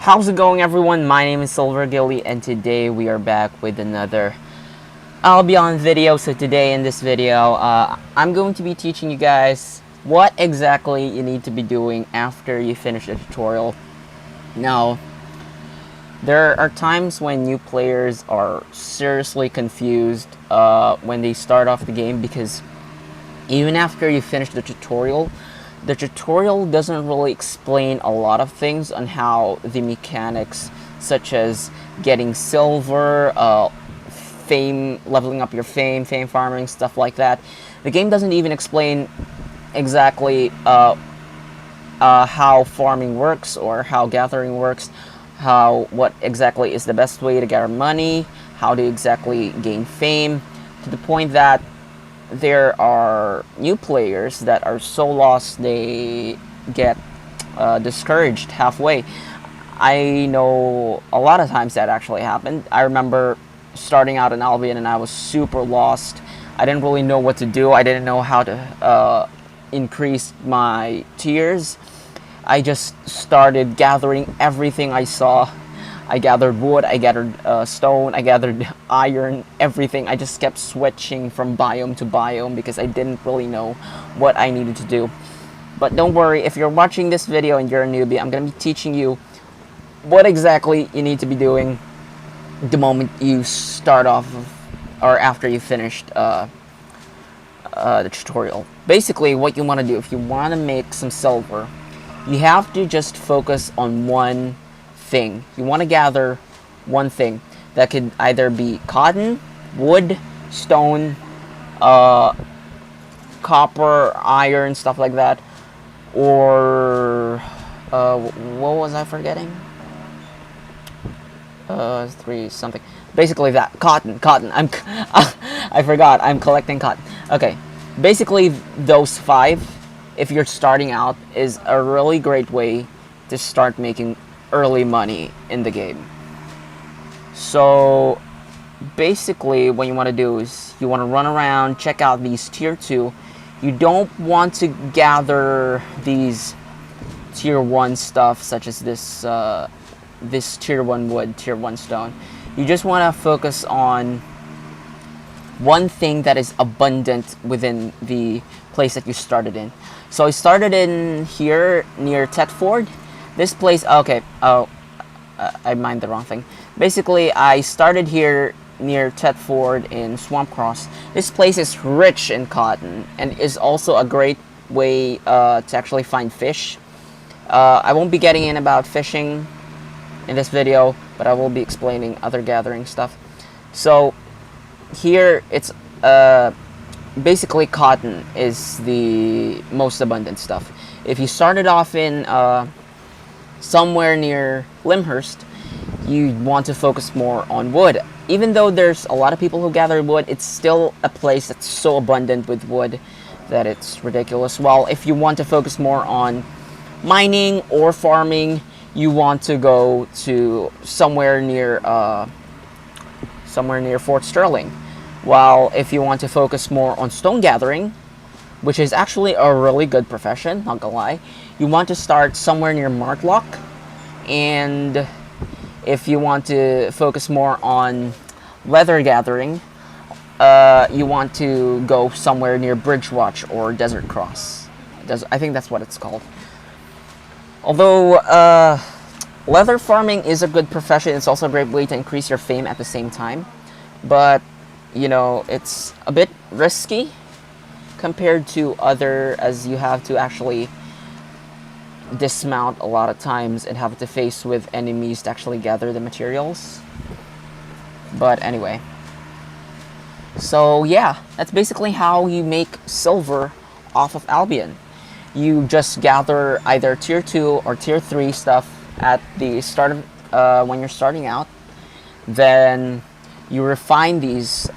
How's it going, everyone? My name is Silver Gilly, and today we are back with another Albion video. So today in this video, I'm going to be teaching you guys what exactly you need to be doing after you finish the tutorial. Now, there are times when new players are seriously confused when they start off the game, because even after you finish the tutorial doesn't really explain a lot of things on how the mechanics, such as getting silver, fame, leveling up your fame farming, stuff like that. The game doesn't even explain exactly how farming works or how gathering works, what exactly is the best way to gather money, how to exactly gain fame, to the point that there are new players that are so lost they get discouraged halfway. I know a lot of times that actually happened. I remember starting out in Albion and I was super lost. I didn't really know what to do. I didn't know how to increase my tiers. I just started gathering everything I saw. I gathered wood, I gathered stone, I gathered iron, everything. I just kept switching from biome to biome because I didn't really know what I needed to do. But don't worry, if you're watching this video and you're a newbie, I'm going to be teaching you what exactly you need to be doing the moment you start off or after you finished the tutorial. Basically, what you want to do, if you want to make some silver, you have to just focus on one thing. You want to gather one thing that could either be cotton, wood, stone, copper, iron, stuff like that, or what was I forgetting? Three something. Basically that cotton. I forgot. I'm collecting cotton. Okay, basically those five, if you're starting out, is a really great way to start making early money in the game. So basically what you want to do is you want to run around, check out these tier 2. You don't want to gather these tier 1 stuff such as this this tier 1 wood, tier 1 stone. You just want to focus on one thing that is abundant within the place that you started in. So I started in here near Tetford. This place, okay, I mined the wrong thing. Basically, I started here near Tetford in Swamp Cross. This place is rich in cotton and is also a great way to actually find fish. I won't be getting in about fishing in this video, but I will be explaining other gathering stuff. So here it's basically cotton is the most abundant stuff. If you started off in somewhere near Limhurst, you want to focus more on wood. Even though there's a lot of people who gather wood, it's still a place that's so abundant with wood that it's ridiculous. While if you want to focus more on mining or farming, you want to go to somewhere near Fort Sterling. While if you want to focus more on stone gathering, which is actually a really good profession, not gonna lie, you want to start somewhere near Martlock. And if you want to focus more on leather gathering, you want to go somewhere near Bridgewatch or Desert Cross. I think that's what it's called. Although leather farming is a good profession, it's also a great way to increase your fame at the same time. But, you know, it's a bit risky compared to other, as you have to actually dismount a lot of times and have to face with enemies to actually gather the materials. But anyway, so yeah, that's basically how you make silver off of Albion. You just gather either tier 2 or tier 3 stuff at the start of when you're starting out. Then you refine these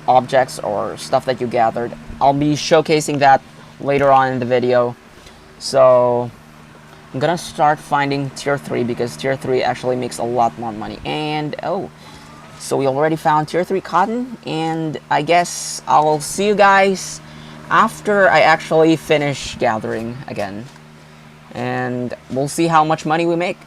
objects or stuff that you gathered. I'll be showcasing that later on in the video. So I'm gonna start finding tier 3 because tier 3 actually makes a lot more money. And oh, so we already found tier 3 cotton, and I guess I'll see you guys after I actually finish gathering again. And we'll see how much money we make.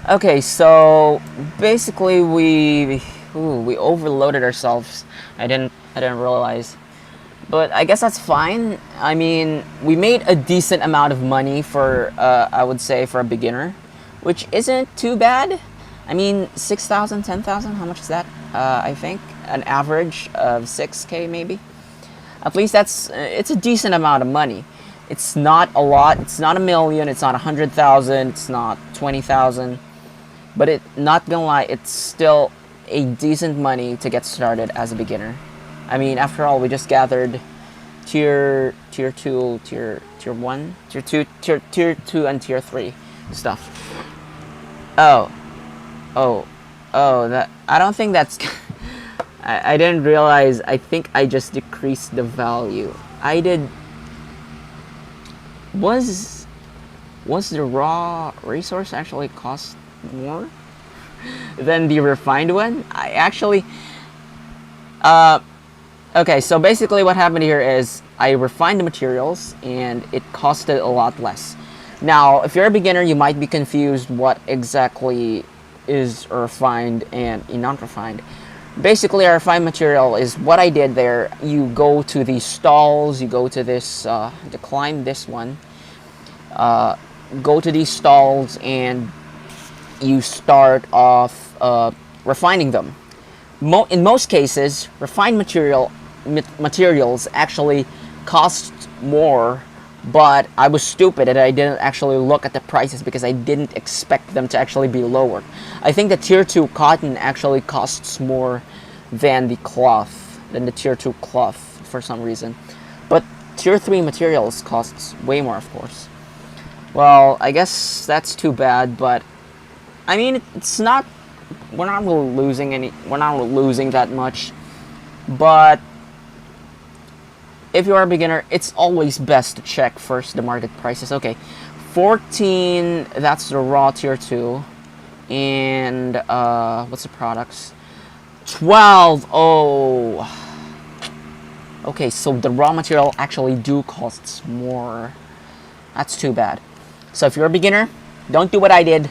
Okay, so basically we overloaded ourselves. I didn't realize, but I guess that's fine. I mean, we made a decent amount of money for I would say for a beginner, which isn't too bad. I mean, 6,000, 10,000. How much is that? I think an average of 6K maybe. At least that's it's a decent amount of money. It's not a lot. It's not a million. It's not 100,000. It's not 20,000. But it, not gonna lie, it's still a decent money to get started as a beginner. I mean, after all, we just gathered tier two, tier one, tier two, and tier three stuff. Oh, oh, oh. That I don't think that's. I didn't realize. I think I just decreased the value. I did. Was the raw resource actually cost more than the refined one? I actually okay, so basically what happened here is I refined the materials and it costed a lot less. Now, if you're a beginner, you might be confused what exactly is refined and non-refined. Basically, a refined material is what I did there. You go to these stalls, you go to this, to climb this one, go to these stalls and you start off refining them. In most cases, refined materials actually cost more, but I was stupid and I didn't actually look at the prices because I didn't expect them to actually be lower. I think the tier 2 cotton actually costs more than the cloth, than the tier 2 cloth for some reason. But tier 3 materials costs way more, of course. Well, I guess that's too bad, but I mean, it's not, we're not really losing any, we're not really losing that much, but if you are a beginner, it's always best to check first the market prices. Okay, 14, that's the raw tier 2, and what's the products? 12, oh, okay, so the raw material actually do costs more. That's too bad. So if you're a beginner, don't do what I did.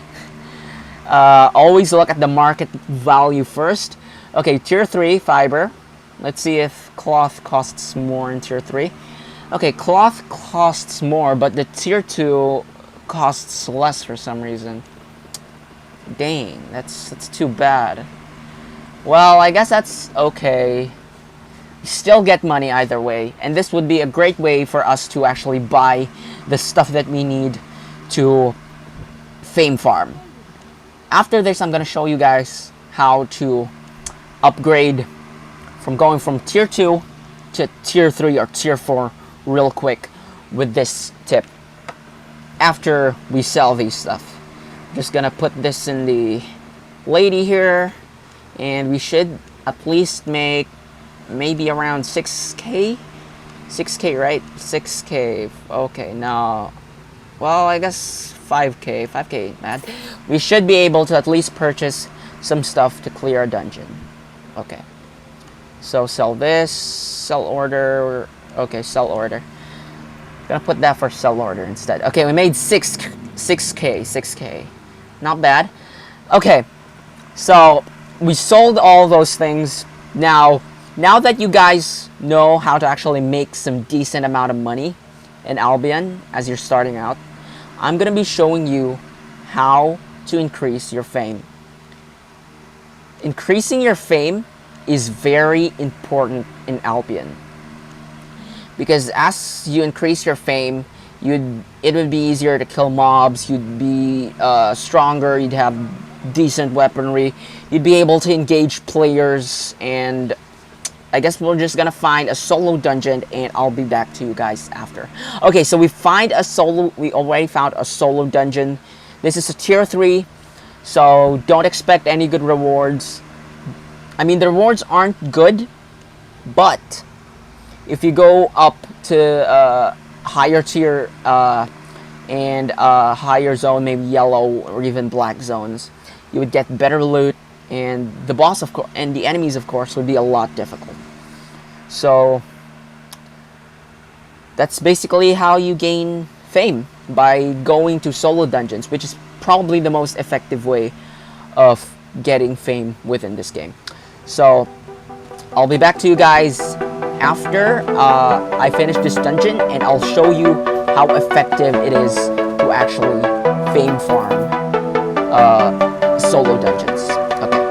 Always look at the market value first. Okay, tier 3 fiber. Let's see if cloth costs more in tier 3. Okay, cloth costs more, but the tier 2 costs less for some reason. Dang, that's too bad. Well, I guess that's okay. You still get money either way, and this would be a great way for us to actually buy the stuff that we need to fame farm. After this, I'm going to show you guys how to upgrade from going from tier 2 to tier 3 or tier 4 real quick with this tip. After we sell these stuff. I'm just going to put this in the lady here, and we should at least make maybe around 6K? 6K, right? 6K. Okay, now, well, I guess 5K. 5K, man. We should be able to at least purchase some stuff to clear a dungeon. Okay. So sell this, sell order. Okay, sell order. Gonna put that for sell order instead. Okay, we made 6K. Not bad. Okay, so we sold all those things. Now that you guys know how to actually make some decent amount of money in Albion as you're starting out, I'm gonna be showing you how to increase your fame. Increasing your fame is very important in Albion, because as you increase your fame, it would be easier to kill mobs. You'd be stronger. You'd have decent weaponry. You'd be able to engage players, and I guess we're just gonna find a solo dungeon, and I'll be back to you guys after. Okay, so we already found a solo dungeon. This is a tier 3, so don't expect any good rewards. I mean, the rewards aren't good, but if you go up to higher tier and higher zone, maybe yellow or even black zones, you would get better loot, and the boss, of course, and the enemies, of course, would be a lot difficult. So that's basically how you gain fame, by going to solo dungeons, which is probably the most effective way of getting fame within this game. So I'll be back to you guys after I finish this dungeon, and I'll show you how effective it is to actually fame farm solo dungeons. Okay.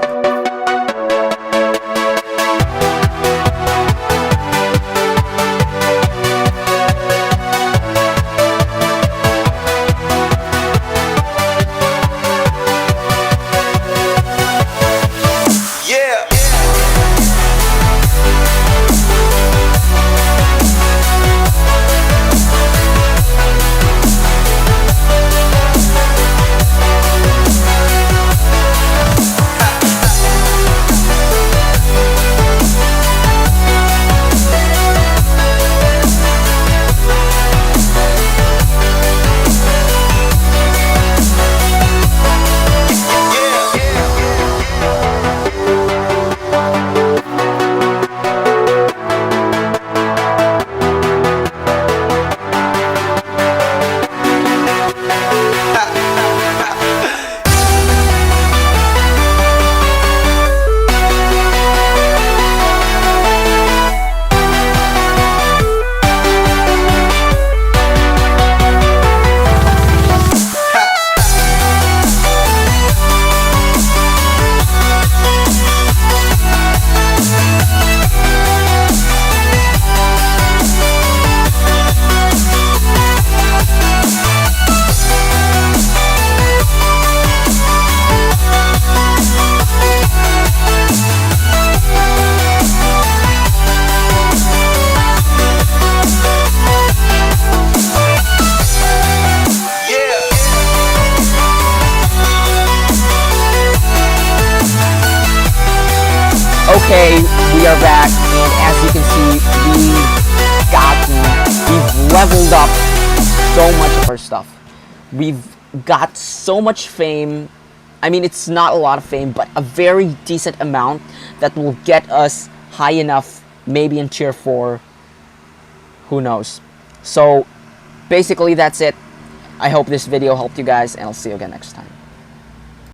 Okay, we are back, and as you can see, we've leveled up so much of our stuff. We've got so much fame. I mean, it's not a lot of fame, but a very decent amount that will get us high enough, maybe in tier 4. Who knows? So, basically that's it. I hope this video helped you guys, and I'll see you again next time.